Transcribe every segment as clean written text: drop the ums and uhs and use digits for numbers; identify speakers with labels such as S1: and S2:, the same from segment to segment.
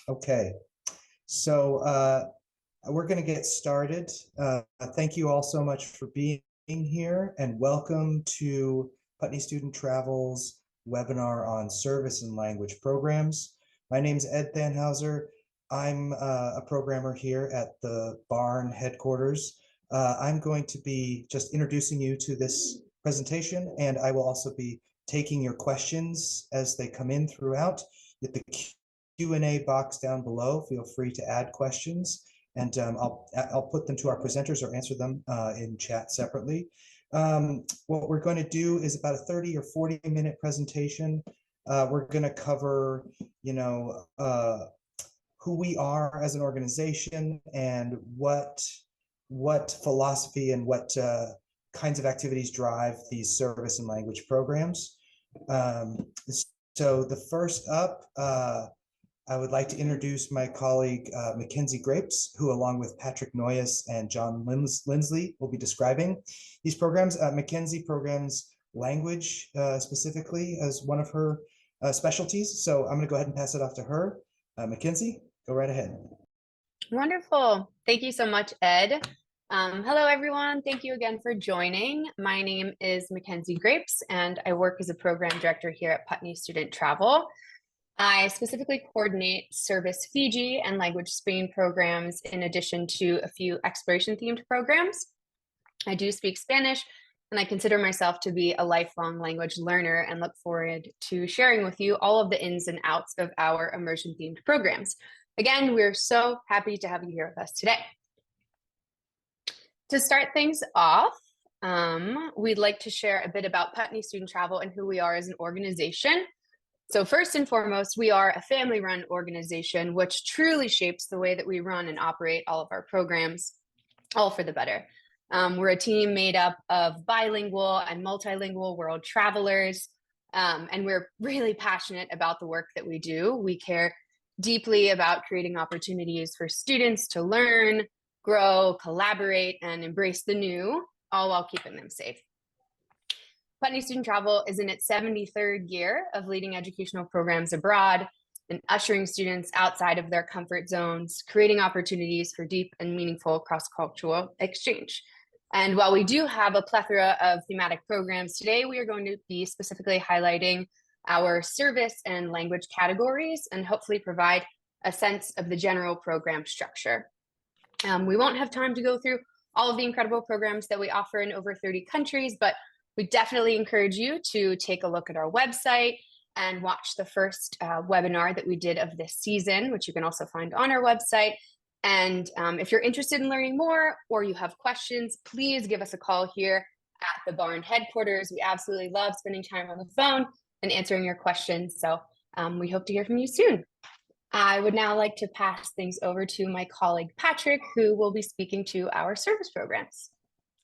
S1: Okay, so we're going to get started. Thank you all so much for being here, and welcome to Putney Student Travel's webinar on service and language programs. My name is Ed Thanhauser. I'm a programmer here at the Barn headquarters. I'm going to be just introducing you to this presentation, and I will also be taking your questions as they come in throughout. The Q&A box down below, feel free to add questions, and I'll put them to our presenters or answer them in chat separately. What we're going to do is about a 30 or 40-minute presentation. We're going to cover, who we are as an organization and what philosophy and what kinds of activities drive these service and language programs. So the first up, I would like to introduce my colleague, Mackenzie Grapes, who along with Patrick Noyes and John Lindsley will be describing these programs. Mackenzie programs language specifically as one of her specialties. So I'm gonna go ahead and pass it off to her. Mackenzie, go right ahead.
S2: Wonderful. Thank you so much, Ed. Hello, everyone. Thank you again for joining. My name is Mackenzie Grapes, and I work as a program director here at Putney Student Travel. I specifically coordinate Service Fiji and Language Spain programs in addition to a few exploration-themed programs. I do speak Spanish, and I consider myself to be a lifelong language learner and look forward to sharing with you all of the ins and outs of our immersion-themed programs. Again, we're so happy to have you here with us today. To start things off, we'd like to share a bit about Putney Student Travel and who we are as an organization. So first and foremost, we are a family-run organization, which truly shapes the way that we run and operate all of our programs, all for the better. We're a team made up of bilingual and multilingual world travelers, and we're really passionate about the work that we do. We care deeply about creating opportunities for students to learn, grow, collaborate, and embrace the new, all while keeping them safe. Putney Student Travel is in its 73rd year of leading educational programs abroad and ushering students outside of their comfort zones, creating opportunities for deep and meaningful cross-cultural exchange. And while we do have a plethora of thematic programs, today we are going to be specifically highlighting our service and language categories and hopefully provide a sense of the general program structure. We won't have time to go through all of the incredible programs that we offer in over 30 countries, but we definitely encourage you to take a look at our website and watch the first webinar that we did of this season, which you can also find on our website. And if you're interested in learning more or you have questions, please give us a call here at the Barn headquarters. We absolutely love spending time on the phone and answering your questions. So we hope to hear from you soon. I would now like to pass things over to my colleague, Patrick, who will be speaking to our service programs.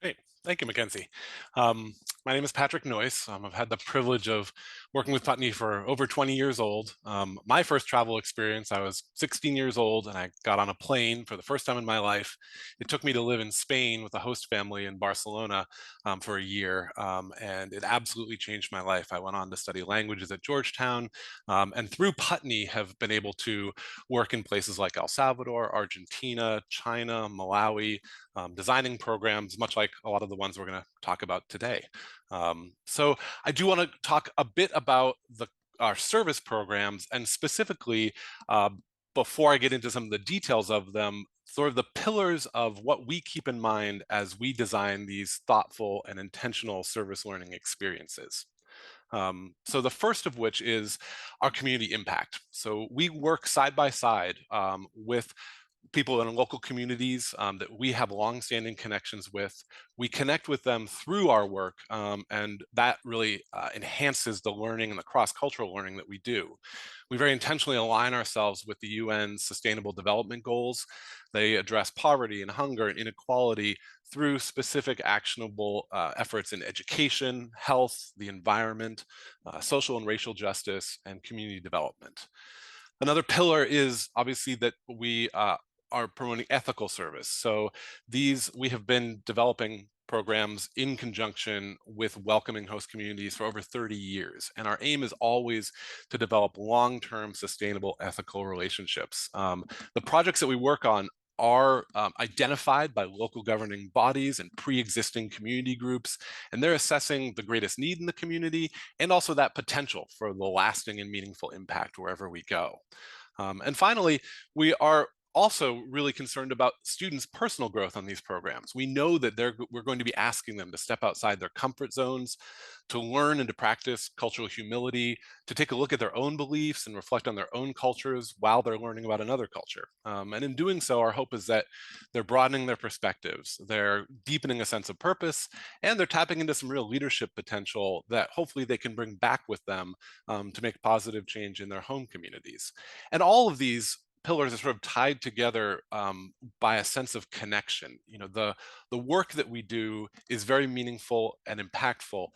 S3: Great. Thank you, Mackenzie. My name is Patrick Noyes. I've had the privilege of working with Putney for over 20 years old. My first travel experience, I was 16 years old and I got on a plane for the first time in my life. It took me to live in Spain with a host family in Barcelona for a year, and it absolutely changed my life. I went on to study languages at Georgetown, and through Putney have been able to work in places like El Salvador, Argentina, China, Malawi, designing programs, much like a lot of the ones we're going to talk about today. So I do want to talk a bit about our service programs, and specifically, before I get into some of the details of them, sort of the pillars of what we keep in mind as we design these thoughtful and intentional service learning experiences. So the first of which is our community impact. So we work side by side with people in local communities that we have longstanding connections with. We connect with them through our work, and that really enhances the learning and the cross-cultural learning that we do. We very intentionally align ourselves with the UN's Sustainable Development Goals. They address poverty and hunger and inequality through specific actionable efforts in education, health, the environment, social and racial justice, and community development. Another pillar is obviously that we are promoting ethical service. So we have been developing programs in conjunction with welcoming host communities for over 30 years. And our aim is always to develop long-term sustainable ethical relationships. The projects that we work on are identified by local governing bodies and pre-existing community groups, and they're assessing the greatest need in the community and also that potential for the lasting and meaningful impact wherever we go. And finally, we are also really concerned about students' personal growth on these programs. We know that we're going to be asking them to step outside their comfort zones, to learn and to practice cultural humility, to take a look at their own beliefs and reflect on their own cultures while they're learning about another culture. And in doing so, our hope is that they're broadening their perspectives, they're deepening a sense of purpose, and they're tapping into some real leadership potential that hopefully they can bring back with them to make positive change in their home communities. And all of these pillars are sort of tied together by a sense of connection. You know, the work that we do is very meaningful and impactful,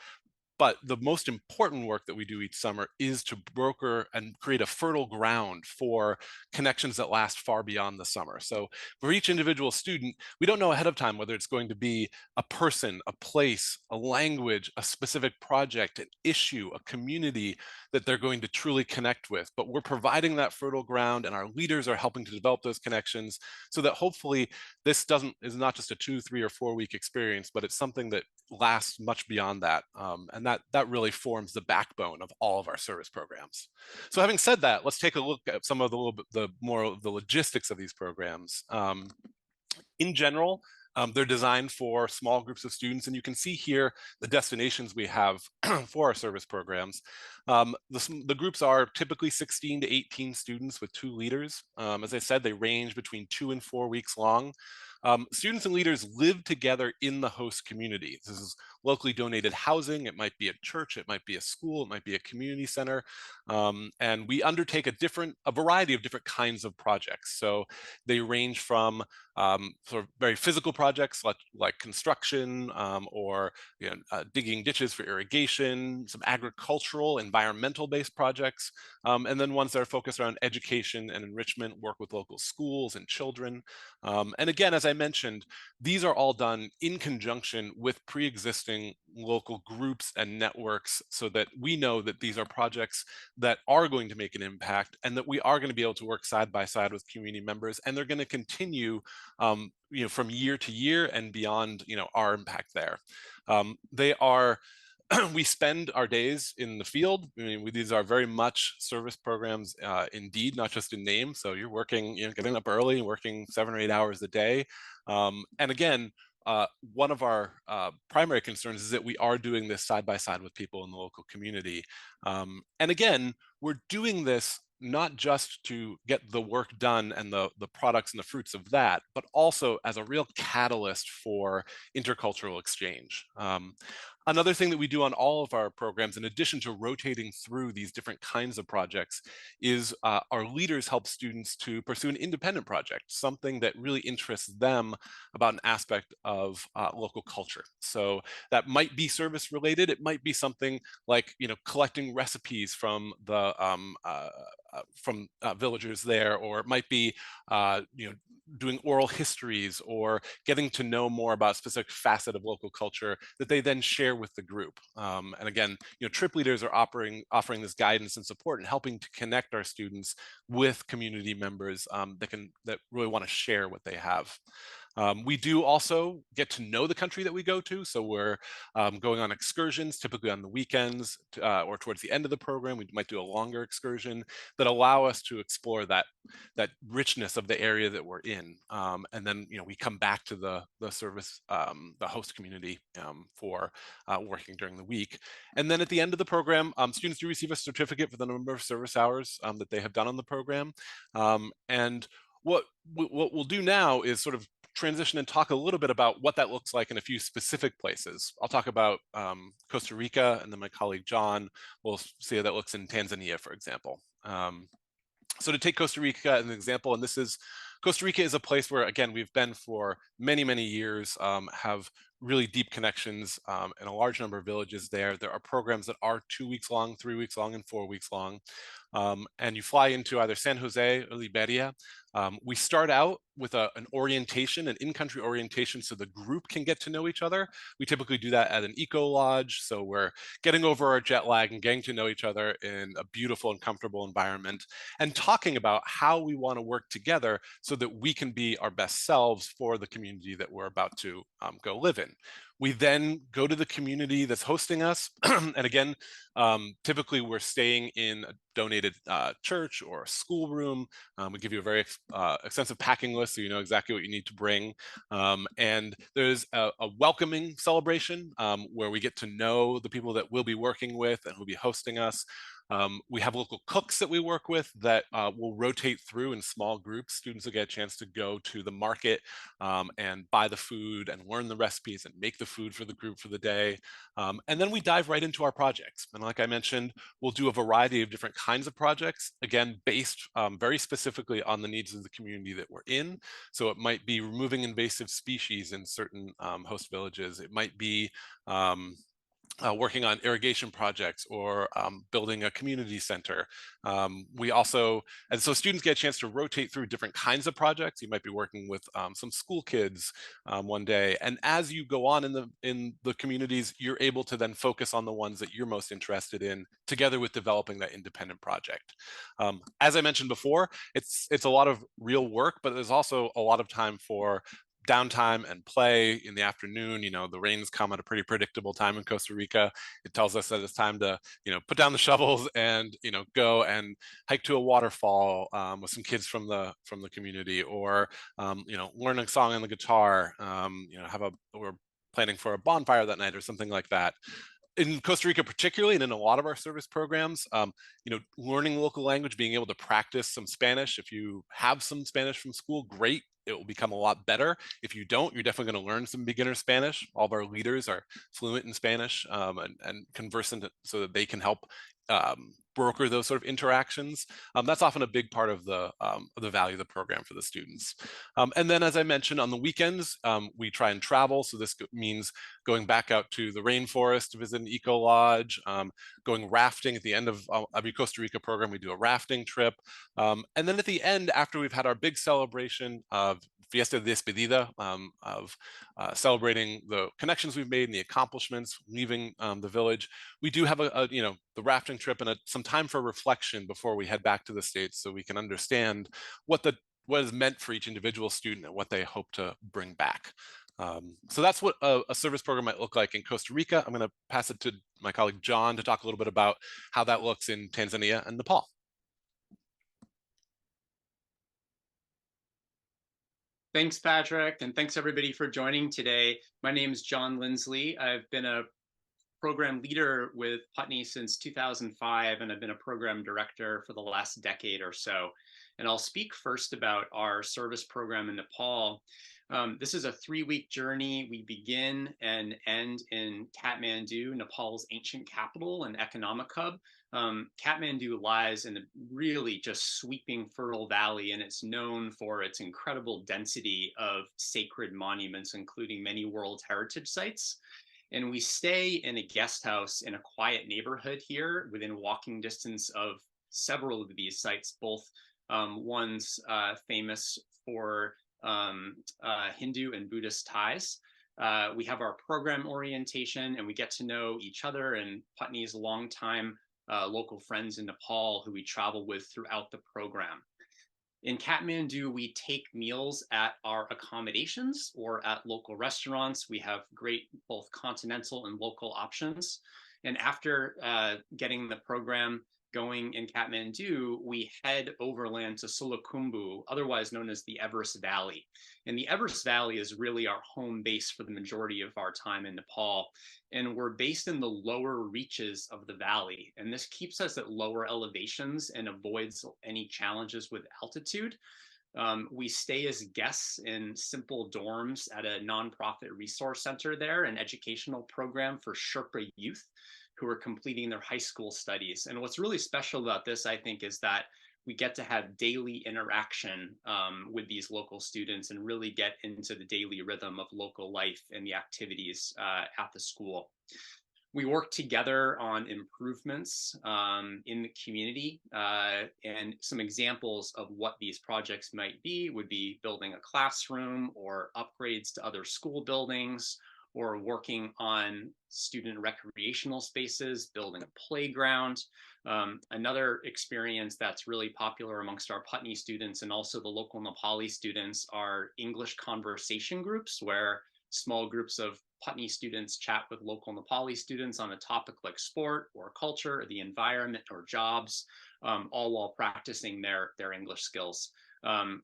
S3: but the most important work that we do each summer is to broker and create a fertile ground for connections that last far beyond the summer. So for each individual student, we don't know ahead of time whether it's going to be a person, a place, a language, a specific project, an issue, a community that they're going to truly connect with. But we're providing that fertile ground, and our leaders are helping to develop those connections so that hopefully this is not just a 2, 3, or 4 week experience, but it's something that lasts much beyond that. And that really forms the backbone of all of our service programs. So having said that, let's take a look at some of the more of the logistics of these programs. In general, they're designed for small groups of students, and you can see here the destinations we have for our service programs. The groups are typically 16 to 18 students with 2 leaders. As I said, they range between 2 and 4 weeks long. Students and leaders live together in the host community. This is locally donated housing. It might be a church, it might be a school, it might be a community center. And we undertake a variety of different kinds of projects. So they range from sort of very physical projects like construction or digging ditches for irrigation, some agricultural, environmental-based projects, and then ones that are focused around education and enrichment, work with local schools and children. And again, as I mentioned, these are all done in conjunction with pre-existing local groups and networks so that we know that these are projects that are going to make an impact and that we are going to be able to work side by side with community members, and they're going to continue from year to year and beyond our impact there. They are we spend our days in the field. I mean, these are very much service programs indeed, not just in name. So you're working, getting up early, working 7 or 8 hours a day. And again, one of our primary concerns is that we are doing this side by side with people in the local community. And again, we're doing this not just to get the work done and the products and the fruits of that, but also as a real catalyst for intercultural exchange. Another thing that we do on all of our programs, in addition to rotating through these different kinds of projects, is our leaders help students to pursue an independent project, something that really interests them about an aspect of local culture. So that might be service related. It might be something like collecting recipes from the villagers there, or it might be doing oral histories or getting to know more about a specific facet of local culture that they then share with the group. And again, trip leaders are offering this guidance and support and helping to connect our students with community members that really want to share what they have. We do also get to know the country that we go to. So we're going on excursions, typically on the weekends or towards the end of the program. We might do a longer excursion that allow us to explore that richness of the area that we're in. And then we come back to the service, the host community for working during the week. And then at the end of the program, students do receive a certificate for the number of service hours that they have done on the program. And what we'll do now is sort of transition and talk a little bit about what that looks like in a few specific places. I'll talk about Costa Rica, and then my colleague John will see how that looks in Tanzania, for example. So to take Costa Rica as an example, and Costa Rica is a place where, again, we've been for many, many years, have really deep connections in a large number of villages there. There are programs that are 2 weeks long, 3 weeks long, and 4 weeks long. And you fly into either San Jose or Liberia. We start out with an orientation, an in-country orientation, so the group can get to know each other. We typically do that at an eco lodge, so we're getting over our jet lag and getting to know each other in a beautiful and comfortable environment, and talking about how we want to work together so that we can be our best selves for the community that we're about to go live in. We then go to the community that's hosting us, and again, typically we're staying in a donated church or a schoolroom. We give you a very extensive packing list so you know exactly what you need to bring. And there's a welcoming celebration where we get to know the people that we'll be working with and who'll be hosting us. We have local cooks that we work with that will rotate through in small groups. Students will get a chance to go to the market and buy the food and learn the recipes and make the food for the group for the day. And then we dive right into our projects. And like I mentioned, we'll do a variety of different kinds of projects, again, based very specifically on the needs of the community that we're in. So it might be removing invasive species in certain host villages. It might be working on irrigation projects or building a community center. We also, and so students get a chance to rotate through different kinds of projects. You might be working with some school kids one day. And as you go on in the communities, you're able to then focus on the ones that you're most interested in together with developing that independent project. As I mentioned before, it's a lot of real work, but there's also a lot of time for downtime and play in the afternoon. You know, the rains come at a pretty predictable time in Costa Rica. It tells us that it's time to, you know, put down the shovels and, you know, go and hike to a waterfall with some kids from the community, or, you know, learn a song on the guitar. You know, we're planning for a bonfire that night or something like that. In Costa Rica particularly, and in a lot of our service programs, you know, learning local language, being able to practice some Spanish. If you have some Spanish from school, great. It will become a lot better. If you don't, you're definitely going to learn some beginner Spanish. All of our leaders are fluent in Spanish and conversant so that they can help broker those sort of interactions. That's often a big part of the value of the program for the students. And then, as I mentioned, on the weekends, we try and travel. So this means going back out to the rainforest to visit an eco lodge, going rafting at the end of every Costa Rica program. We do a rafting trip. And then at the end, after we've had our big celebration of Fiesta de Despedida, of celebrating the connections we've made and the accomplishments, leaving the village, we do have you know, the rafting trip and some time for reflection before we head back to the States, so we can understand what is meant for each individual student and what they hope to bring back. So that's what a service program might look like in Costa Rica. I'm going to pass it to my colleague John to talk a little bit about how that looks in Tanzania and Nepal.
S4: Thanks, Patrick, and thanks everybody for joining today. My name is John Lindsley. I've been a program leader with Putney since 2005, and I've been a program director for the last decade or so. And I'll speak first about our service program in Nepal. This is a 3-week journey. We begin and end in Kathmandu, Nepal's ancient capital and economic hub. Kathmandu lies in a really just sweeping fertile valley, and it's known for its incredible density of sacred monuments, including many World Heritage Sites. And we stay in a guest house in a quiet neighborhood here within walking distance of several of these sites, both ones famous for Hindu and Buddhist ties. We have our program orientation, and we get to know each other and Putney's longtime local friends in Nepal who we travel with throughout the program. In Kathmandu, we take meals at our accommodations or at local restaurants. We have great both continental and local options. And after getting the program going in Kathmandu, we head overland to Sulukhumbu, otherwise known as the Everest Valley. And the Everest Valley is really our home base for the majority of our time in Nepal. And we're based in the lower reaches of the valley. And this keeps us at lower elevations and avoids any challenges with altitude. We stay as guests in simple dorms at a nonprofit resource center there, an educational program for Sherpa youth who are completing their high school studies. And what's really special about this, I think, is that we get to have daily interaction with these local students and really get into the daily rhythm of local life and the activities at the school. We work together on improvements in the community, and some examples of what these projects might be would be building a classroom or upgrades to other school buildings, or working on student recreational spaces, building a playground. Another experience that's really popular amongst our Putney students and also the local Nepali students are English conversation groups, where small groups of Putney students chat with local Nepali students on a topic like sport or culture, or the environment, or jobs, all while practicing their English skills.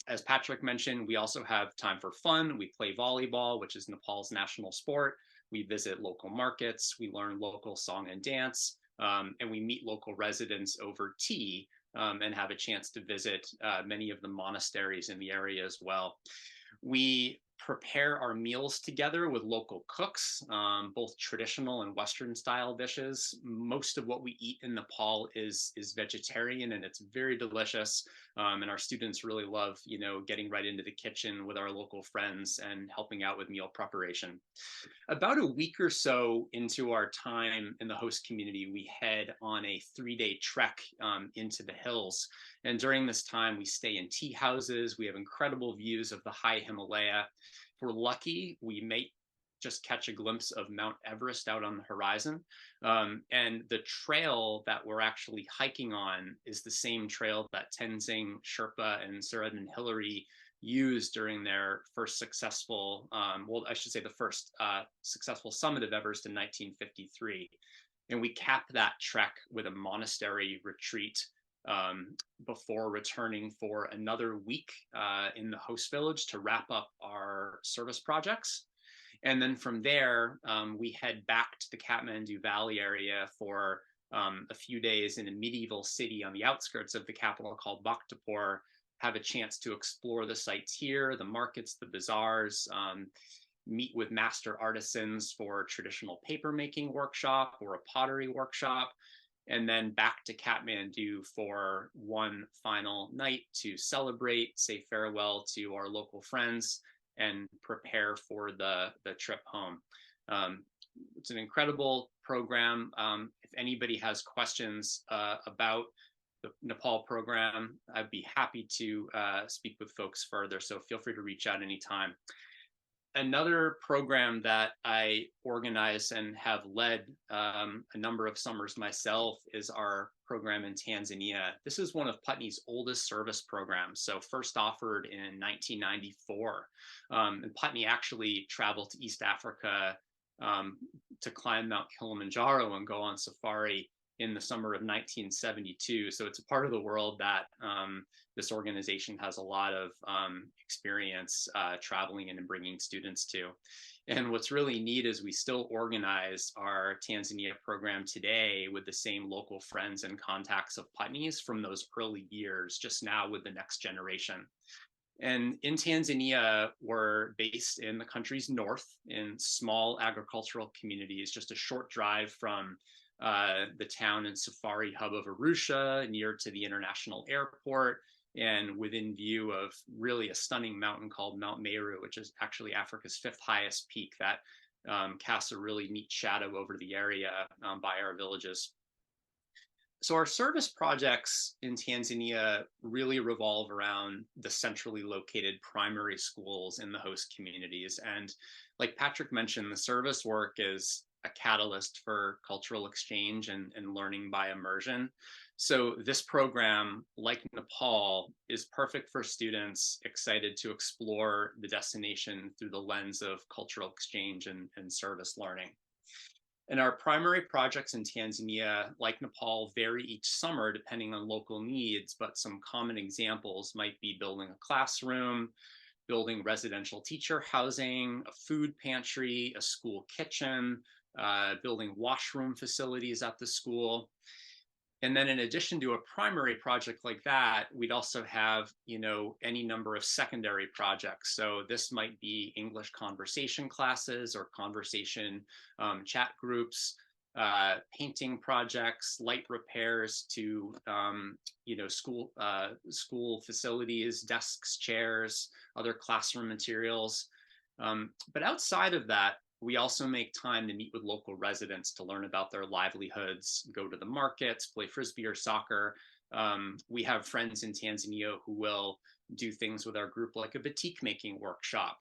S4: As Patrick mentioned, we also have time for fun. We play volleyball, which is Nepal's national sport. We visit local markets. We learn local song and dance, and we meet local residents over tea, and have a chance to visit many of the monasteries in the area as well. We prepare our meals together with local cooks, both traditional and Western style dishes. Most of what we eat in Nepal is vegetarian, and it's very delicious. And our students really love, getting right into the kitchen with our local friends and helping out with meal preparation. About a week or so into our time in the host community, we head on a 3-day trek into the hills. And during this time, we stay in tea houses. We have incredible views of the high Himalaya. If we're lucky, we may just catch a glimpse of Mount Everest out on the horizon. And the trail that we're actually hiking on is the same trail that Tenzing Sherpa and Saradan Hillary used during their first successful, the first successful summit of Everest in 1953. And we capped that trek with a monastery retreat before returning for another week in the host village to wrap up our service projects. And then from there, we head back to the Kathmandu Valley area for a few days in a medieval city on the outskirts of the capital called Bhaktapur, have a chance to explore the sites here, the markets, the bazaars, meet with master artisans for a traditional papermaking workshop or a pottery workshop, and then back to Kathmandu for one final night to celebrate, say farewell to our local friends, and prepare for the trip home. It's an incredible program. If anybody has questions about the Nepal program, I'd be happy to speak with folks further, so feel free to reach out anytime. Another program that I organize and have led a number of summers myself is our program in Tanzania. This is one of Putney's oldest service programs, so first offered in 1994. And Putney actually traveled to East Africa to climb Mount Kilimanjaro and go on safari in the summer of 1972. So it's a part of the world that this organization has a lot of experience traveling in and bringing students to. And what's really neat is we still organize our Tanzania program today with the same local friends and contacts of Putney's from those early years, just now with the next generation. And in Tanzania, we're based in the country's north in small agricultural communities, just a short drive from the town and safari hub of Arusha, near to the international airport, and within view of really a stunning mountain called Mount Meru, which is actually Africa's 5th highest peak that casts a really neat shadow over the area by our villages. So our service projects in Tanzania really revolve around the centrally located primary schools in the host communities. And like Patrick mentioned, the service work is a catalyst for cultural exchange and learning by immersion. So this program, like Nepal, is perfect for students excited to explore the destination through the lens of cultural exchange and service learning. And our primary projects in Tanzania, like Nepal, vary each summer depending on local needs, but some common examples might be building a classroom, building residential teacher housing, a food pantry, a school kitchen, building washroom facilities at the school. And then in addition to a primary project like that, we'd also have, any number of secondary projects. So this might be English conversation classes or conversation chat groups, painting projects, light repairs to school facilities, desks, chairs, other classroom materials. But outside of that, we also make time to meet with local residents to learn about their livelihoods, go to the markets, play frisbee or soccer. We have friends in Tanzania who will do things with our group like a batik making workshop,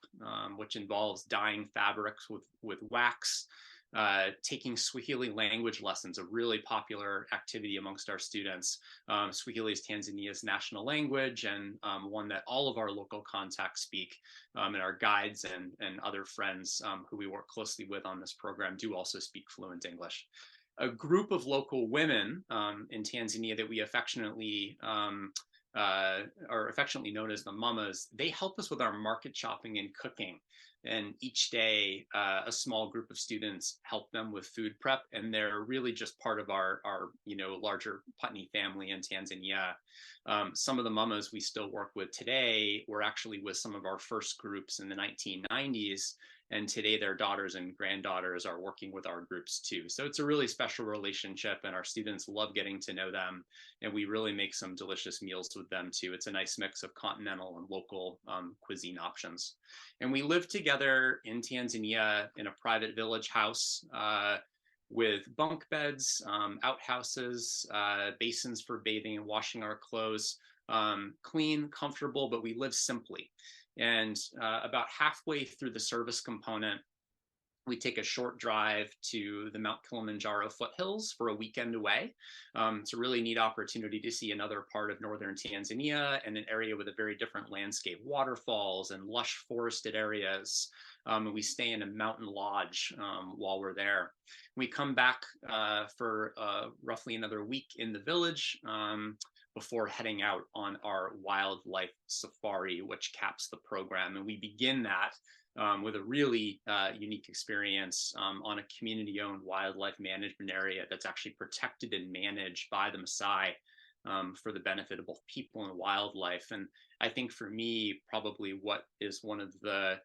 S4: which involves dyeing fabrics with wax, taking Swahili language lessons, a really popular activity amongst our students. Swahili is Tanzania's national language, and one that all of our local contacts speak, and our guides and other friends who we work closely with on this program do also speak fluent English. A group of local women in Tanzania that we affectionately are affectionately known as the mamas, they help us with our market shopping and cooking. And each day, a small group of students help them with food prep, and they're really just part of our larger Putney family in Tanzania. Some of the mamas we still work with today were actually with some of our first groups in the 1990s, and today their daughters and granddaughters are working with our groups too. So it's a really special relationship, and our students love getting to know them, and we really make some delicious meals with them too. It's a nice mix of continental and local cuisine options. And we live together in Tanzania in a private village house with bunk beds, outhouses, basins for bathing and washing our clothes, clean, comfortable, but we live simply. And about halfway through the service component, we take a short drive to the Mount Kilimanjaro foothills for a weekend away. It's a really neat opportunity to see another part of northern Tanzania and an area with a very different landscape, waterfalls and lush forested areas. And we stay in a mountain lodge while we're there. We come back for roughly another week in the village before heading out on our wildlife safari, which caps the program. And we begin that with a really unique experience on a community-owned wildlife management area that's actually protected and managed by the Maasai for the benefit of both people and wildlife. And I think for me, probably what is one of the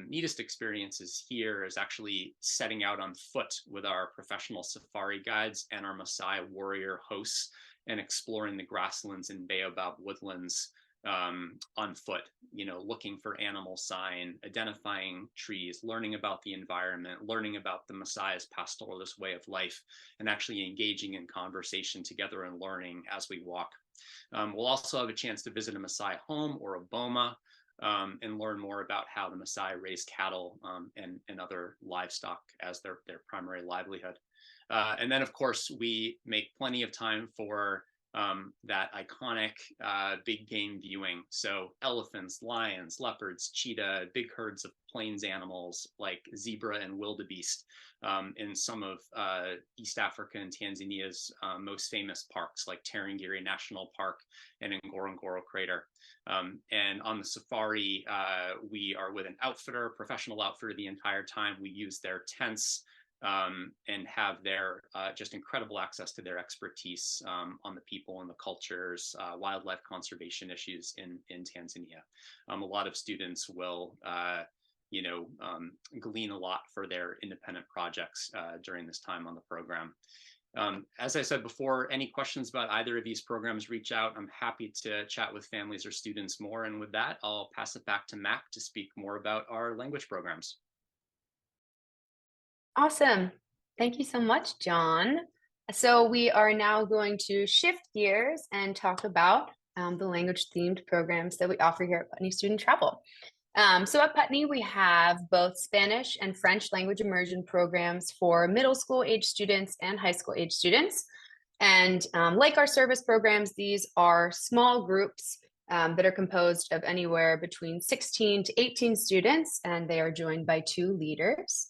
S4: neatest experiences here is actually setting out on foot with our professional safari guides and our Maasai warrior hosts and exploring the grasslands and baobab woodlands on foot, looking for animal sign, identifying trees, learning about the environment, learning about the Maasai's pastoralist way of life, and actually engaging in conversation together and learning as we walk. We'll also have a chance to visit a Maasai home or a boma and learn more about how the Maasai raise cattle and other livestock as their primary livelihood. And then, of course, we make plenty of time for that iconic big game viewing. So elephants, lions, leopards, cheetah, big herds of plains animals like zebra and wildebeest in some of East Africa and Tanzania's most famous parks like Tarangire National Park and Ngorongoro Crater. And on the safari, we are with an outfitter, professional outfitter the entire time. We use their tents and have their just incredible access to their expertise on the people and the cultures, wildlife conservation issues in Tanzania. A lot of students will, glean a lot for their independent projects during this time on the program. As I said before, any questions about either of these programs, reach out. I'm happy to chat with families or students more. And with that, I'll pass it back to Mac to speak more about our language programs.
S2: Awesome. Thank you so much, John. So we are now going to shift gears and talk about the language-themed programs that we offer here at Putney Student Travel. So at Putney, we have both Spanish and French language immersion programs for middle school age students and high school age students. And like our service programs, these are small groups that are composed of anywhere between 16 to 18 students, and they are joined by 2 leaders.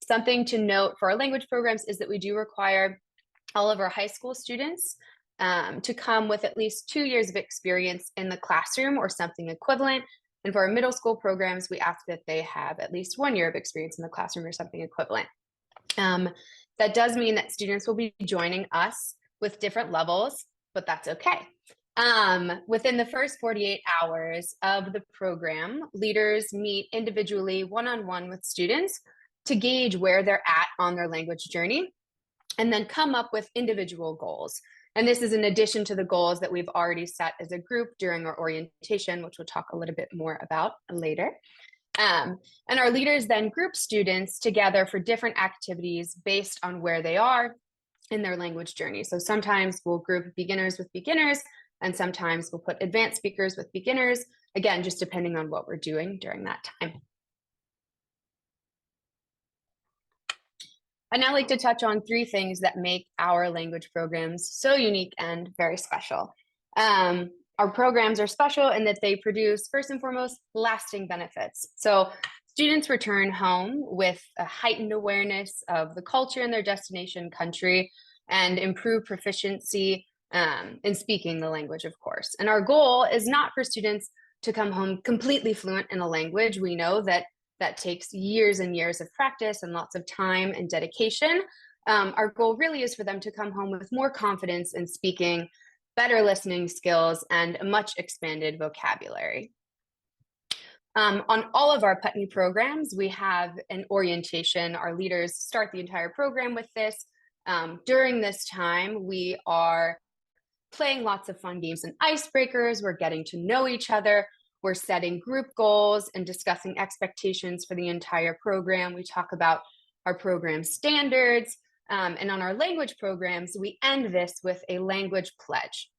S2: Something to note for our language programs is that we do require all of our high school students to come with at least 2 years of experience in the classroom or something equivalent. And for our middle school programs, we ask that they have at least 1 year of experience in the classroom or something equivalent. That does mean that students will be joining us with different levels, but that's okay. Within the first 48 hours of the program, leaders meet individually one-on-one with students to gauge where they're at on their language journey. and then come up with individual goals. And this is in addition to the goals that we've already set as a group during our orientation, which we'll talk a little bit more about later. And our leaders then group students together for different activities based on where they are in their language journey. So sometimes we'll group beginners with beginners, and sometimes we'll put advanced speakers with beginners, again, just depending on what we're doing during that time. I'd now like to touch on 3 things that make our language programs so unique and very special. Our programs are special in that they produce, first and foremost, lasting benefits. So students return home with a heightened awareness of the culture in their destination country and improve proficiency in speaking the language, of course. And our goal is not for students to come home completely fluent in a language. We know that takes years and years of practice and lots of time and dedication. Our goal really is for them to come home with more confidence in speaking, better listening skills, and a much expanded vocabulary. On all of our Putney programs, we have an orientation. Our leaders start the entire program with this. During this time, we are playing lots of fun games and icebreakers. We're getting to know each other. We're setting group goals and discussing expectations for the entire program. We talk about our program standards. And on our language programs, we end this with a language pledge.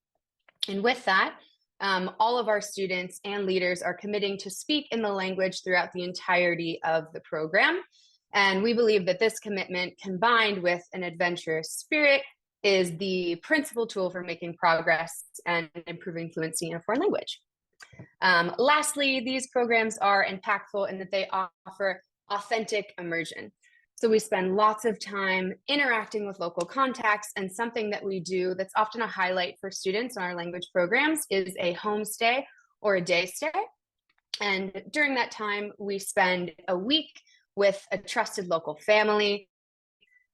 S2: And with that, all of our students and leaders are committing to speak in the language throughout the entirety of the program. And we believe that this commitment, combined with an adventurous spirit, is the principal tool for making progress and improving fluency in a foreign language. Lastly, these programs are impactful in that they offer authentic immersion. So we spend lots of time interacting with local contacts, and something that we do that's often a highlight for students in our language programs is a homestay or a day stay. And during that time, we spend a week with a trusted local family.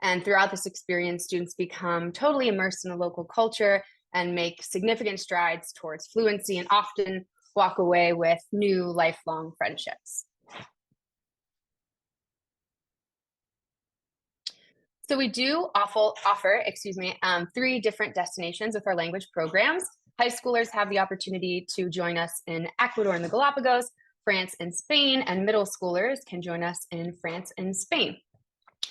S2: And throughout this experience, students become totally immersed in the local culture and make significant strides towards fluency, and often walk away with new lifelong friendships. So we do offer 3 different destinations with our language programs. High schoolers have the opportunity to join us in Ecuador and the Galapagos, France and Spain, and middle schoolers can join us in France and Spain.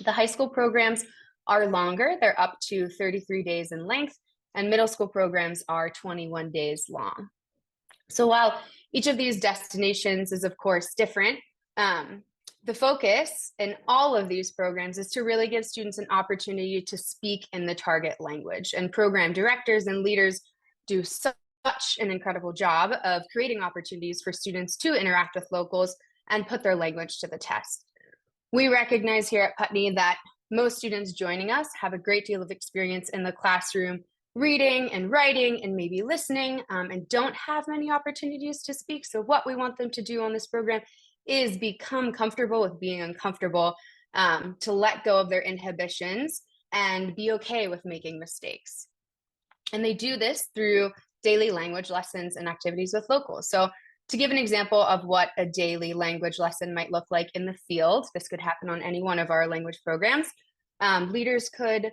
S2: The high school programs are longer. They're up to 33 days in length, and middle school programs are 21 days long. So while each of these destinations is, of course, different, the focus in all of these programs is to really give students an opportunity to speak in the target language. And program directors and leaders do such an incredible job of creating opportunities for students to interact with locals and put their language to the test. We recognize here at Putney that most students joining us have a great deal of experience in the classroom, reading and writing and maybe listening, and don't have many opportunities to speak. So what we want them to do on this program is become comfortable with being uncomfortable, to let go of their inhibitions and be okay with making mistakes. And they do this through daily language lessons and activities with locals. So to give an example of what a daily language lesson might look like in the field, this could happen on any one of our language programs. Leaders could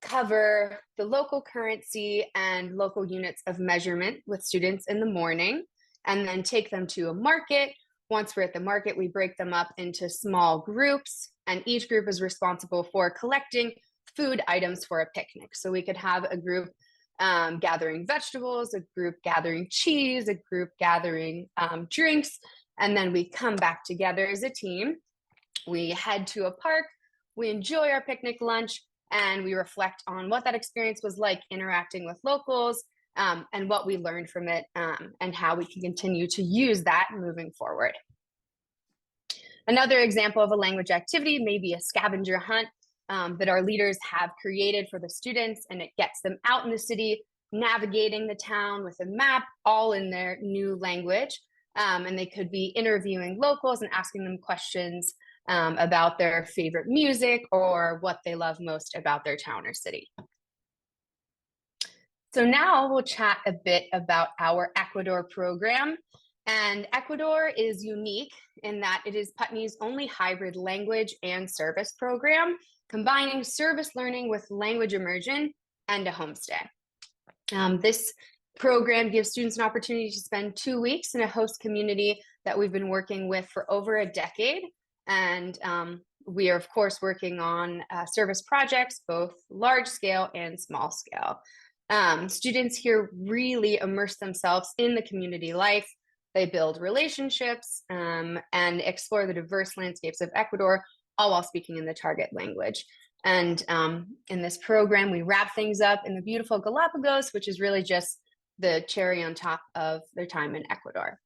S2: cover the local currency and local units of measurement with students in the morning, and then take them to a market. Once we're at the market, we break them up into small groups, and each group is responsible for collecting food items for a picnic. So we could have a group gathering vegetables, a group gathering cheese, a group gathering drinks, and then we come back together as a team. We head to a park, we enjoy our picnic lunch, and we reflect on what that experience was like interacting with locals, and what we learned from it, and how we can continue to use that moving forward. Another example of a language activity may be a scavenger hunt that our leaders have created for the students, and it gets them out in the city, navigating the town with a map, all in their new language. And they could be interviewing locals and asking them questions about their favorite music or what they love most about their town or city. So now we'll chat a bit about our Ecuador program. And Ecuador is unique in that it is Putney's only hybrid language and service program. combining service learning with language immersion and a homestay. This program gives students an opportunity to spend 2 weeks in a host community that we've been working with for over a decade. And we are, of course, working on service projects, both large scale and small scale. Students here really immerse themselves in the community life. They build relationships and explore the diverse landscapes of Ecuador, all while speaking in the target language. And in this program, we wrap things up in the beautiful Galapagos, which is really just the cherry on top of their time in Ecuador.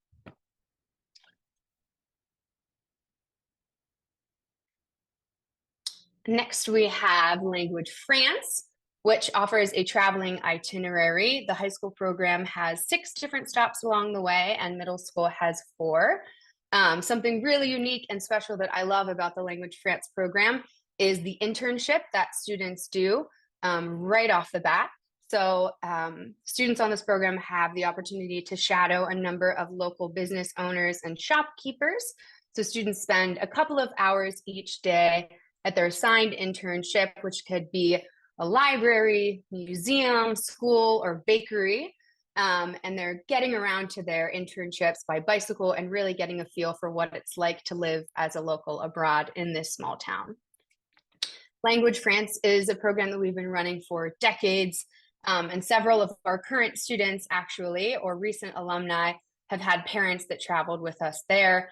S2: Next, we have Language France, which offers a traveling itinerary. The high school program has 6 different stops along the way, and middle school has 4. Something really unique and special that I love about the Language France program is the internship that students do right off the bat. So students on this program have the opportunity to shadow a number of local business owners and shopkeepers. So students spend a couple of hours each day at their assigned internship, which could be a library, museum, school, or bakery. And they're getting around to their internships by bicycle and really getting a feel for what it's like to live as a local abroad in this small town. Language France is a program that we've been running for decades, and several of our current students actually, or recent alumni, have had parents that traveled with us there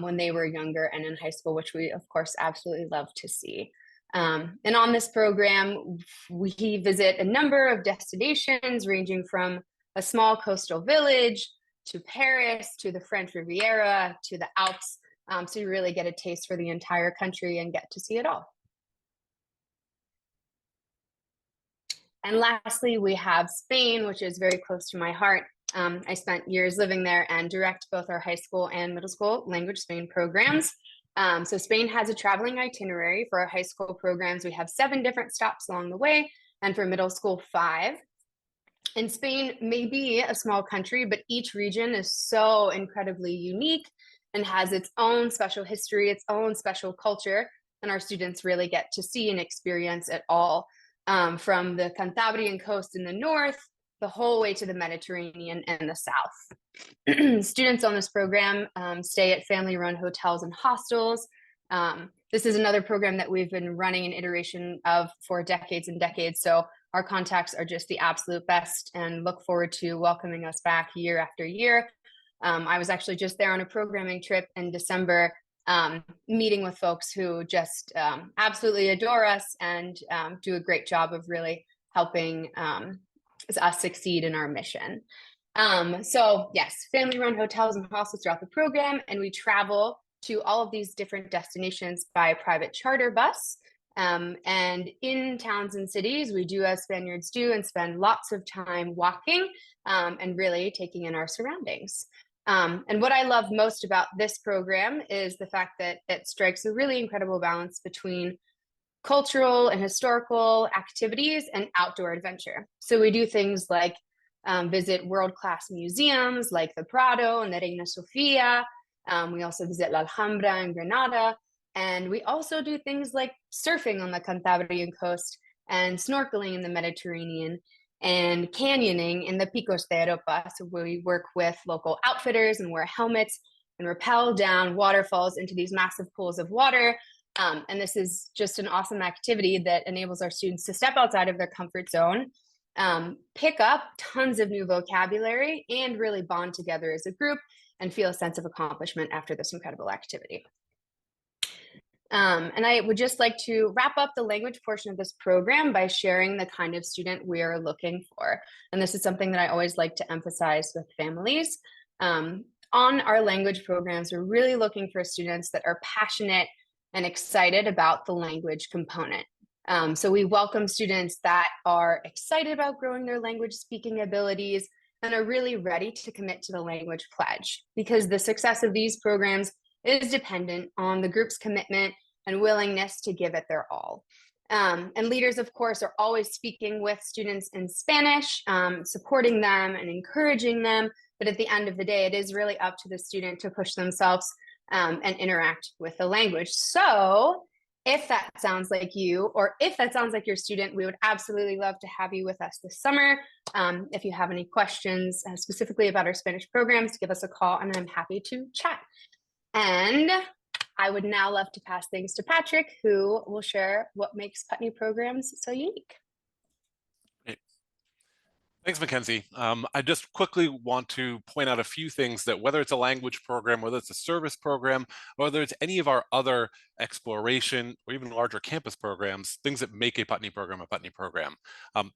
S2: when they were younger and in high school, which we of course absolutely love to see. And on this program, we visit a number of destinations ranging from a small coastal village to Paris, to the French Riviera, to the Alps. So you really get a taste for the entire country and get to see it all. And lastly, we have Spain, which is very close to my heart. I spent years living there and direct both our high school and middle school language Spain programs. So Spain has a traveling itinerary. For our high school programs, we have 7 different stops along the way, and for middle school, 5. And Spain may be a small country, but each region is so incredibly unique and has its own special history, its own special culture, and our students really get to see and experience it all, from the Cantabrian coast in the north, the whole way to the Mediterranean and the south. Students on this program stay at family-run hotels and hostels. This is another program that we've been running an iteration of for decades and decades, so our contacts are just the absolute best and look forward to welcoming us back year after year. I was actually just there on a programming trip in December, meeting with folks who just absolutely adore us and do a great job of really helping us succeed in our mission. So yes, family-run hotels and hostels throughout the program, and we travel to all of these different destinations by private charter bus. And in towns and cities, we do as Spaniards do and spend lots of time walking and really taking in our surroundings. And what I love most about this program is the fact that it strikes a really incredible balance between cultural and historical activities and outdoor adventure. So we do things like visit world-class museums like the Prado and the Reina Sofia. We also visit La Alhambra in Granada. And we also do things like surfing on the Cantabrian coast and snorkeling in the Mediterranean and canyoning in the Picos de Europa. So we work with local outfitters and wear helmets and rappel down waterfalls into these massive pools of water. And this is just an awesome activity that enables our students to step outside of their comfort zone, pick up tons of new vocabulary, and really bond together as a group and feel a sense of accomplishment after this incredible activity. And I would just like to wrap up the language portion of this program by sharing the kind of student we are looking for. And this is something that I always like to emphasize with families. On our language programs, we're really looking for students that are passionate and excited about the language component. So we welcome students that are excited about growing their language speaking abilities and are really ready to commit to the language pledge, because the success of these programs is dependent on the group's commitment and willingness to give it their all. And leaders, of course, are always speaking with students in Spanish, supporting them and encouraging them. But at the end of the day, it is really up to the student to push themselves and interact with the language. So If that sounds like you, or if that sounds like your student, we would absolutely love to have you with us this summer. If you have any questions specifically about our Spanish programs, give us a call and I'm happy to chat. And I would now love to pass things to Patrick, who will share what makes Putney programs so unique.
S3: Thanks, Mackenzie. I just quickly want to point out a few things that whether it's a language program, whether it's a service program, whether it's any of our other exploration or even larger campus programs, things that make a Putney program a Putney program.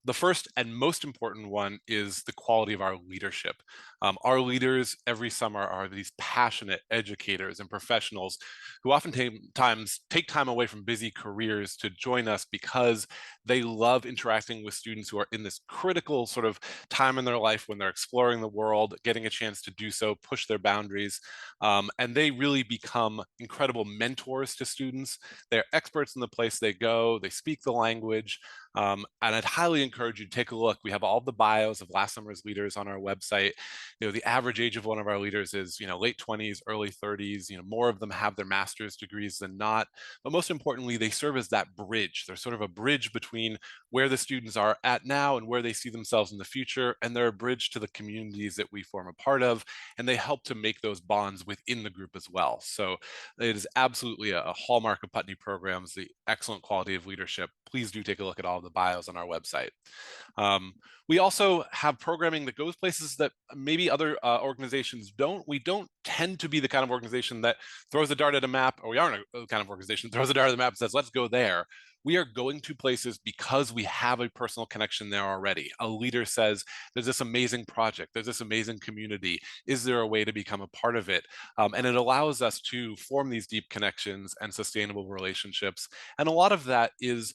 S3: The first and most important one is the quality of our leadership. Our leaders every summer are these passionate educators and professionals who oftentimes take time away from busy careers to join us because they love interacting with students who are in this critical sort of time in their life when they're exploring the world, getting a chance to do so, push their boundaries, and they really become incredible mentors to students. They're experts in the place they go, they speak the language, and I'd highly encourage you to take a look. We have all the bios of last summer's leaders on our website. The average age of one of our leaders is, late 20s, early 30s. More of them have their master's degrees than not. But most importantly, they serve as that bridge. They're sort of a bridge between where the students are at now and where they see themselves in the future. And they're a bridge to the communities that we form a part of. And they help to make those bonds within the group as well. So it is absolutely a hallmark of Putney programs, the excellent quality of leadership. Please do take a look at all the bios on our website. We also have programming that goes places that maybe other organizations don't. We don't tend to be the kind of organization that throws a dart at a map, or we aren't a kind of organization that throws a dart at the map and says, let's go there. We are going to places because we have a personal connection there already. A leader says, there's this amazing project, there's this amazing community. Is there a way to become a part of it? And it allows us to form these deep connections and sustainable relationships. And a lot of that is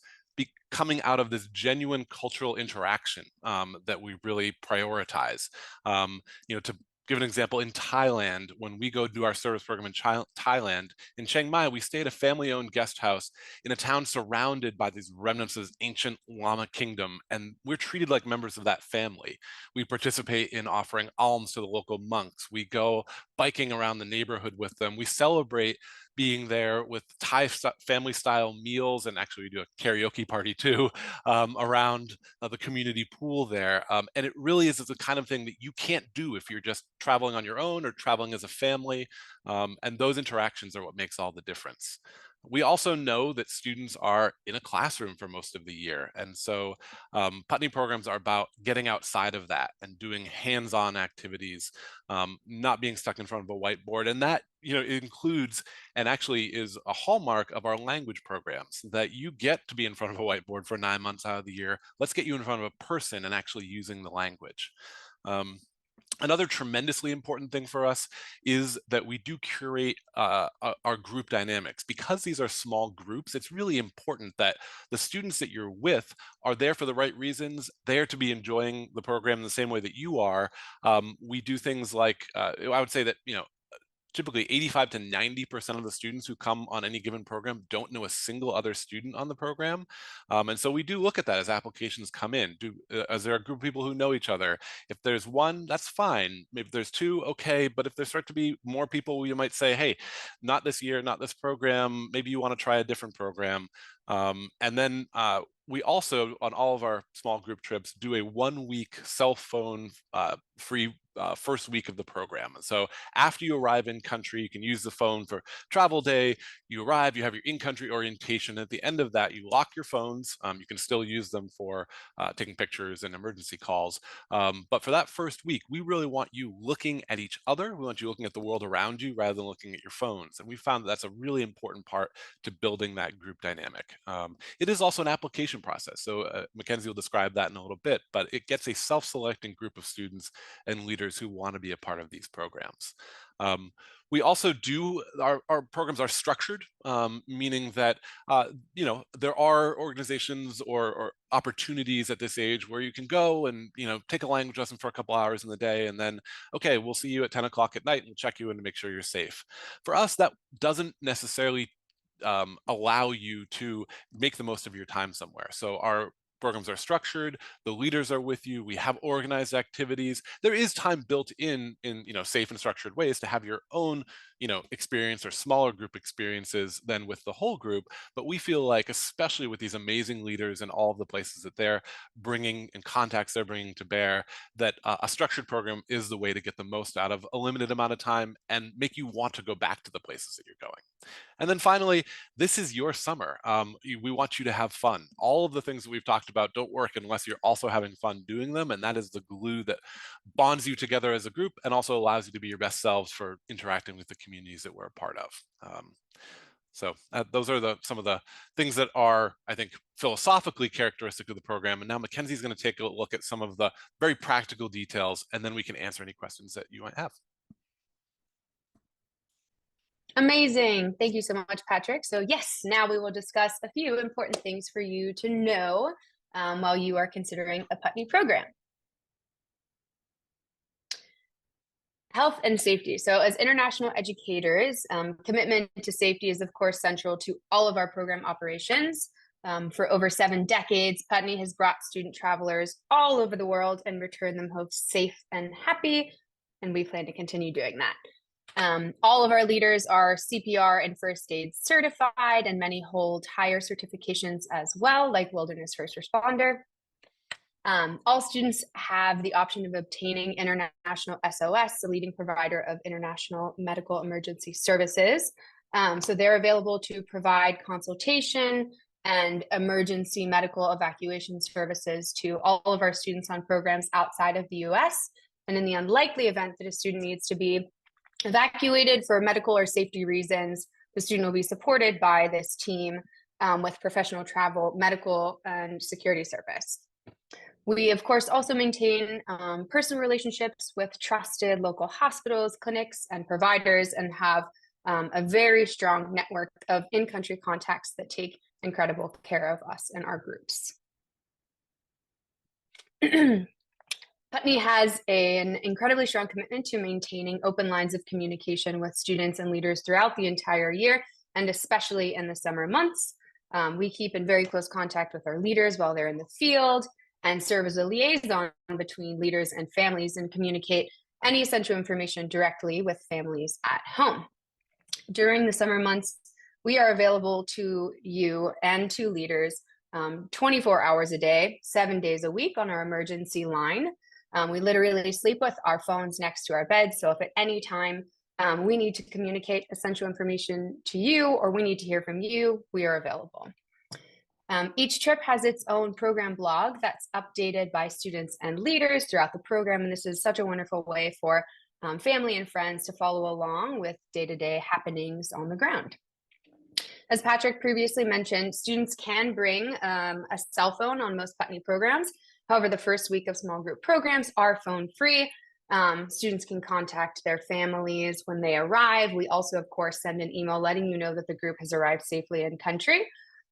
S3: coming out of this genuine cultural interaction that we really prioritize. To give an example, in Thailand, when we go do our service program in Thailand, in Chiang Mai, we stay at a family-owned guest house in a town surrounded by these remnants of this ancient Lama kingdom, and we're treated like members of that family. We participate in offering alms to the local monks. We go biking around the neighborhood with them. We celebrate being there with Thai family style meals, and actually we do a karaoke party too around the community pool there. And it really is the kind of thing that you can't do if you're just traveling on your own or traveling as a family. And those interactions are what makes all the difference. We also know that students are in a classroom for most of the year. And so Putney programs are about getting outside of that and doing hands-on activities, not being stuck in front of a whiteboard. And that includes, and actually is a hallmark of our language programs, that you get to be in front of a whiteboard for 9 months out of the year. Let's get you in front of a person and actually using the language. Another tremendously important thing for us is that we do curate our group dynamics. Because these are small groups, it's really important that the students that you're with are there for the right reasons, there to be enjoying the program in the same way that you are. We do things like, I would say that, typically 85 to 90% of the students who come on any given program don't know a single other student on the program. And so we do look at that as applications come in. Is there a group of people who know each other? If there's one, that's fine. Maybe there's two, okay. But if there start to be more people, you might say, hey, not this year, not this program. Maybe you want to try a different program. And then we also, on all of our small group trips, do a 1 week cell phone free first week of the program. And so after you arrive in country, you can use the phone for travel day. You arrive, you have your in-country orientation. At the end of that, you lock your phones. You can still use them for taking pictures and emergency calls. But for that first week, we really want you looking at each other. We want you looking at the world around you rather than looking at your phones. And we found that that's a really important part to building that group dynamic. It is also an application process. So Mackenzie will describe that in a little bit, but it gets a self-selecting group of students and leaders who want to be a part of these programs. We also do, our programs are structured, meaning that, there are organizations or opportunities at this age where you can go and, take a language lesson for a couple hours in the day, and then, okay, we'll see you at 10 o'clock at night and we'll check you in to make sure you're safe. For us, that doesn't necessarily allow you to make the most of your time somewhere. So our programs are structured, the leaders are with you, we have organized activities. There is time built in safe and structured ways to have your own, experience or smaller group experiences than with the whole group. But we feel like, especially with these amazing leaders and all of the places that they're bringing and contacts they're bringing to bear, that a structured program is the way to get the most out of a limited amount of time and make you want to go back to the places that you're going. And then finally, this is your summer. We want you to have fun. All of the things that we've talked about don't work unless you're also having fun doing them. And that is the glue that bonds you together as a group and also allows you to be your best selves for interacting with the communities that we're a part of. So those are some of the things that are, I think, philosophically characteristic of the program. And now Mackenzie's going to take a look at some of the very practical details, and then we can answer any questions that you might have.
S2: Amazing. Thank you so much, Patrick. So yes, now we will discuss a few important things for you to know while you are considering a Putney program. Health and safety. So as international educators, commitment to safety is of course central to all of our program operations. For over 7 decades, Putney has brought student travelers all over the world and returned them home safe and happy, and we plan to continue doing that. All of our leaders are CPR and first aid certified, and many hold higher certifications as well, like Wilderness First Responder. All students have the option of obtaining International SOS, the leading provider of international medical emergency services. So they're available to provide consultation and emergency medical evacuation services to all of our students on programs outside of the US. And in the unlikely event that a student needs to be evacuated for medical or safety reasons, the student will be supported by this team with professional travel, medical, and security service. We, of course, also maintain personal relationships with trusted local hospitals, clinics, and providers, and have a very strong network of in-country contacts that take incredible care of us and our groups. Putney has an incredibly strong commitment to maintaining open lines of communication with students and leaders throughout the entire year, and especially in the summer months. We keep in very close contact with our leaders while they're in the field and serve as a liaison between leaders and families and communicate any essential information directly with families at home. During the summer months, we are available to you and to leaders 24 hours a day, 7 days a week on our emergency line. We literally sleep with our phones next to our beds. So if at any time we need to communicate essential information to you or we need to hear from you, we are available. Each trip has its own program blog that's updated by students and leaders throughout the program. And this is such a wonderful way for family and friends to follow along with day-to-day happenings on the ground. As Patrick previously mentioned, students can bring a cell phone on most Putney programs. However, the first week of small group programs are phone free. Students can contact their families when they arrive. We also, of course, send an email letting you know that the group has arrived safely in country.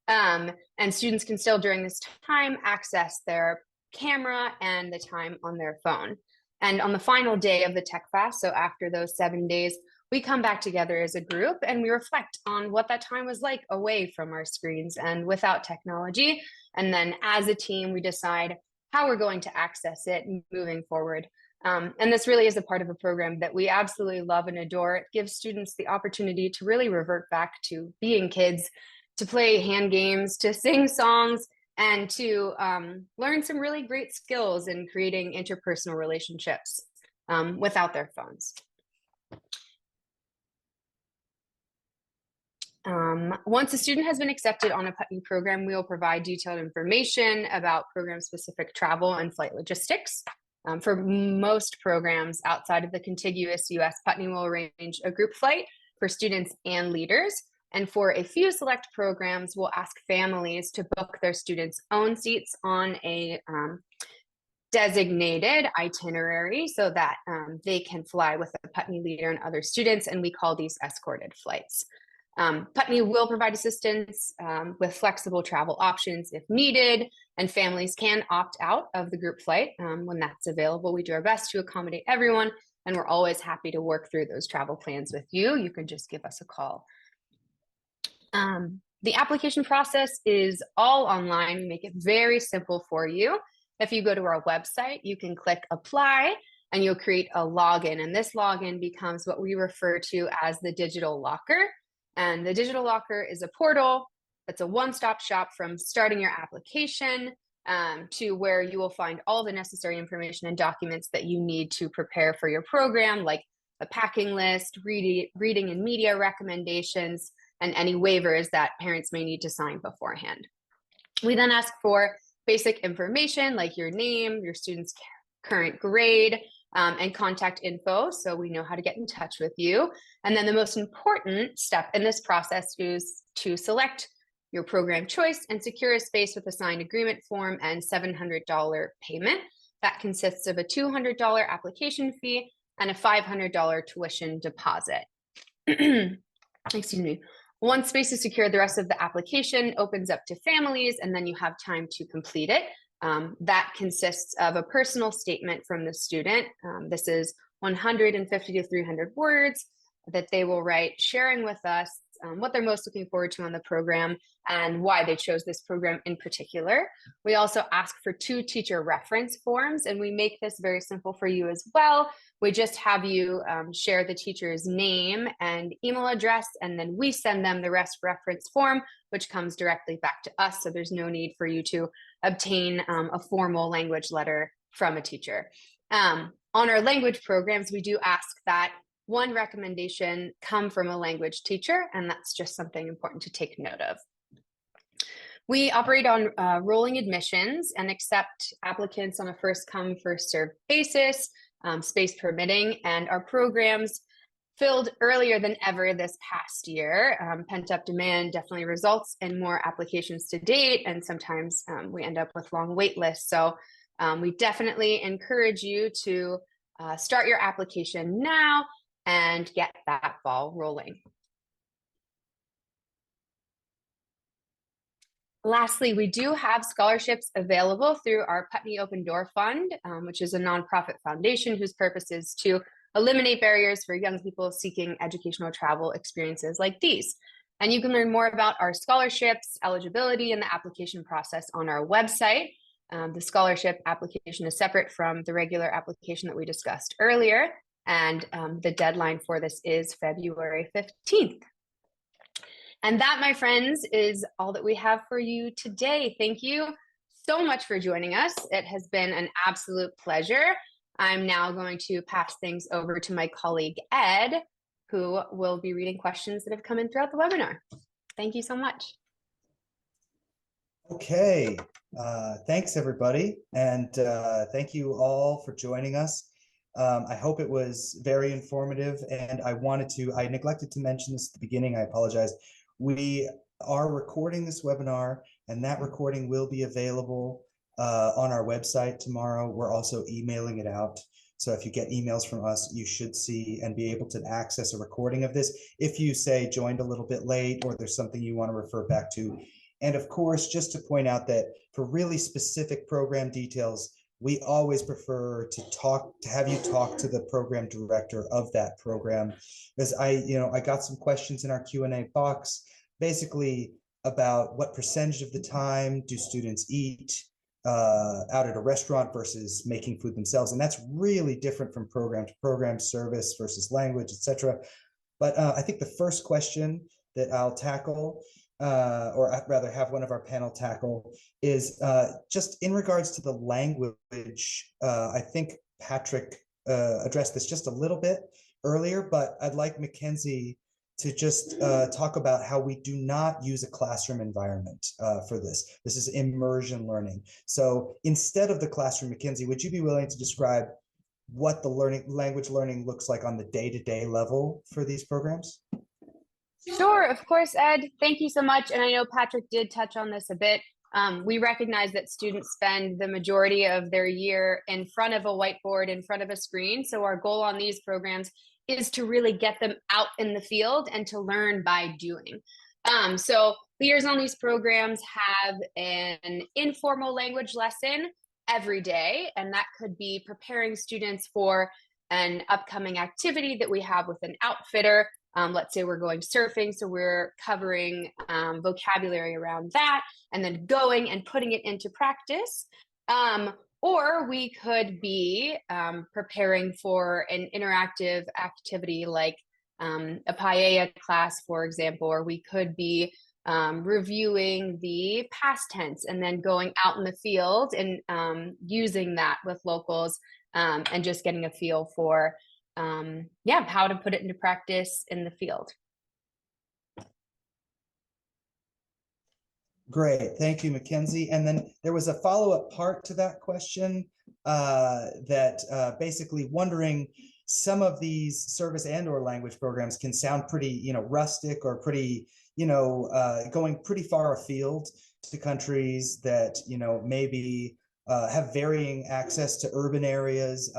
S2: And students can still, during this time, access their camera and the time on their phone. And on the final day of the Tech Fast, so after those 7 days, we come back together as a group and we reflect on what that time was like away from our screens and without technology. And then as a team, we decide how we're going to access it moving forward. And this really is a part of a program that we absolutely love and adore. It gives students the opportunity to really revert back to being kids, to play hand games, to sing songs, and to learn some really great skills in creating interpersonal relationships without their phones. Once a student has been accepted on a Putney program, we will provide detailed information about program-specific travel and flight logistics. For most programs outside of the contiguous US, Putney will arrange a group flight for students and leaders. And for a few select programs, we'll ask families to book their students' own seats on a designated itinerary so that they can fly with a Putney leader and other students, and we call these escorted flights. Putney will provide assistance with flexible travel options if needed, and families can opt out of the group flight when that's available. We do our best to accommodate everyone, and we're always happy to work through those travel plans with you. You can just give us a call. The application process is all online. We make it very simple for you. If you go to our website, you can click apply, and you'll create a login. And this login becomes what we refer to as the digital locker. And the digital locker is a portal that's a one-stop shop from starting your application to where you will find all the necessary information and documents that you need to prepare for your program, like a packing list, reading and media recommendations, and any waivers that parents may need to sign beforehand. We then ask for basic information like your name, your student's current grade, and contact info, so we know how to get in touch with you. And then the most important step in this process is to select your program choice and secure a space with a signed agreement form and $700 payment. That consists of a $200 application fee and a $500 tuition deposit. Excuse me. Once space is secured, the rest of the application opens up to families, and then you have time to complete it. That consists of a personal statement from the student. This is 150 to 300 words that they will write, sharing with us what they're most looking forward to on the program and why they chose this program in particular. We also ask for 2 teacher reference forms, and we make this very simple for you as well. We just have you share the teacher's name and email address, and then we send them the reference form, which comes directly back to us. So there's no need for you to obtain a formal language letter from a teacher. On our language programs, we do ask that one recommendation come from a language teacher, and that's just something important to take note of. We operate on rolling admissions and accept applicants on a first come, first served basis, space permitting, and our programs filled earlier than ever this past year. Pent-up demand definitely results in more applications to date, and sometimes we end up with long wait lists. So we definitely encourage you to start your application now and get that ball rolling. Lastly, we do have scholarships available through our Putney Open Door Fund, which is a nonprofit foundation whose purpose is to eliminate barriers for young people seeking educational travel experiences like these. And you can learn more about our scholarships, eligibility, and the application process on our website. The scholarship application is separate from the regular application that we discussed earlier, and the deadline for this is February 15th. And that, my friends, is all that we have for you today. Thank you so much for joining us. It has been an absolute pleasure. I'm now going to pass things over to my colleague, Ed, who will be reading questions that have come in throughout the webinar. Thank you so much.
S1: Okay, thanks everybody. And thank you all for joining us. I hope it was very informative, and I neglected to mention this at the beginning, I apologize. We are recording this webinar, and that recording will be available on our website tomorrow. We're also emailing it out. So if you get emails from us, you should see and be able to access a recording of this if you say joined a little bit late or there's something you want to refer back to. And of course, just to point out that for really specific program details, we always prefer to have you talk to the program director of that program, because I got some questions in our Q&A box, basically about what percentage of the time do students eat out at a restaurant versus making food themselves, and that's really different from program to program, service versus language, etc. But I think the first question that I'll tackle, or I'd rather have one of our panel tackle, is just in regards to the language. I think Patrick addressed this just a little bit earlier, but I'd like Mackenzie to just talk about how we do not use a classroom environment for this. This is immersion learning. So instead of the classroom, Mackenzie, would you be willing to describe what the language learning looks like on the day-to-day level for these programs?
S2: Sure, of course, Ed. Thank you so much. And I know Patrick did touch on this a bit. We recognize that students spend the majority of their year in front of a whiteboard, in front of a screen. So our goal on these programs is to really get them out in the field and to learn by doing. So leaders on these programs have an informal language lesson every day, and that could be preparing students for an upcoming activity that we have with an outfitter. Let's say we're going surfing, so we're covering vocabulary around that, and then going and putting it into practice. Or we could be preparing for an interactive activity like a paella class, for example, or we could be reviewing the past tense and then going out in the field and using that with locals and just getting a feel for, yeah, how to put it into practice in the field.
S1: Great, thank you, Mackenzie. And then there was a follow-up part to that question that basically wondering, some of these service and or language programs can sound pretty, rustic or pretty, going pretty far afield to countries that, maybe have varying access to urban areas,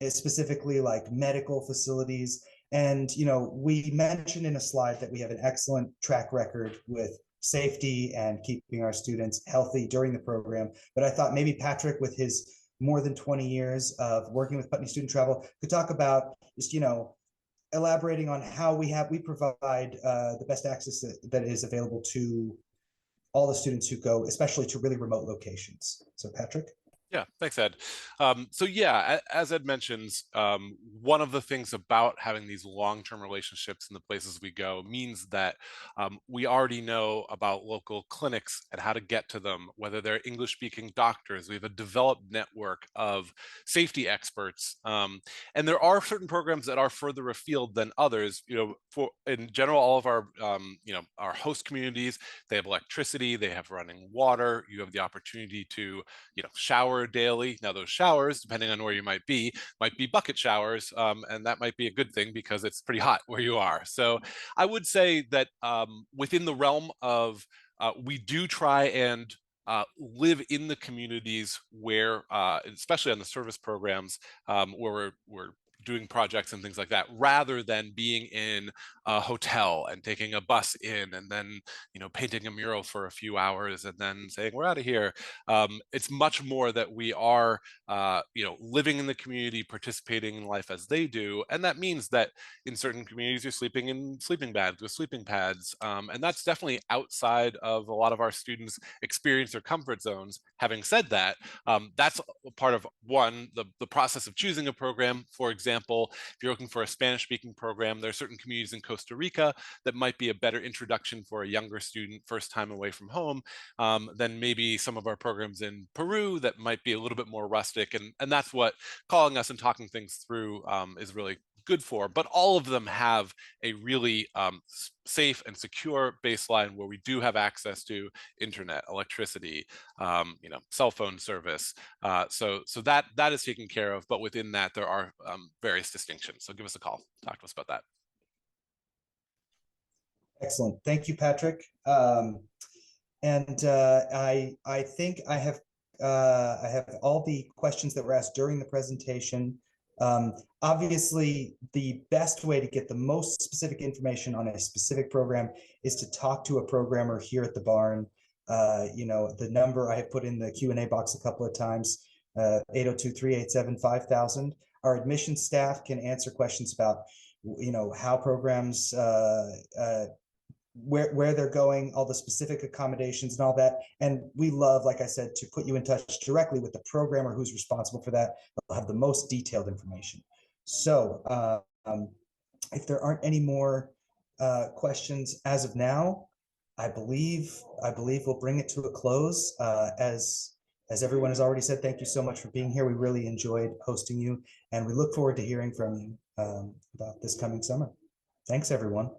S1: specifically like medical facilities. And, we mentioned in a slide that we have an excellent track record with safety and keeping our students healthy during the program. But I thought maybe Patrick, with his more than 20 years of working with Putney Student Travel, could talk about just, elaborating on how we provide the best access that is available to all the students who go, especially to really remote locations. So Patrick?
S3: Yeah, thanks, Ed. So yeah, as Ed mentions, one of the things about having these long-term relationships in the places we go means that we already know about local clinics and how to get to them, whether they're English-speaking doctors. We have a developed network of safety experts. And there are certain programs that are further afield than others. In general, all of our, our host communities, they have electricity, they have running water. You have the opportunity to, shower daily. Now those showers, depending on where you might be bucket showers, and that might be a good thing because it's pretty hot where you are. So I would say that within the realm of we do try and live in the communities where, especially on the service programs, where we're doing projects and things like that, rather than being in a hotel and taking a bus in and then, painting a mural for a few hours and then saying, we're out of here. It's much more that we are, living in the community, participating in life as they do. And that means that in certain communities, you're sleeping in sleeping bags with sleeping pads. And that's definitely outside of a lot of our students' experience or comfort zones. Having said that, that's part of the process of choosing a program. For example, if you're looking for a Spanish-speaking program, there are certain communities in Costa Rica that might be a better introduction for a younger student first time away from home than maybe some of our programs in Peru that might be a little bit more rustic. And that's what calling us and talking things through is really good for. But all of them have a really safe and secure baseline where we do have access to internet, electricity, cell phone service. So that is taken care of. But within that, there are various distinctions. So give us a call. Talk to us about that.
S1: Excellent. Thank you, Patrick. And I think I have all the questions that were asked during the presentation. Obviously, the best way to get the most specific information on a specific program is to talk to a programmer here at the barn. The number I have put in the Q&A box a couple of times, 802-387-5000. Our admissions staff can answer questions about, how programs, where they're going, all the specific accommodations and all that. And we love, like I said, to put you in touch directly with the programmer who's responsible for that. They'll have the most detailed information. So if there aren't any more questions as of now, I believe we'll bring it to a close. As everyone has already said, thank you so much for being here. We really enjoyed hosting you, and we look forward to hearing from you about this coming summer. Thanks, everyone.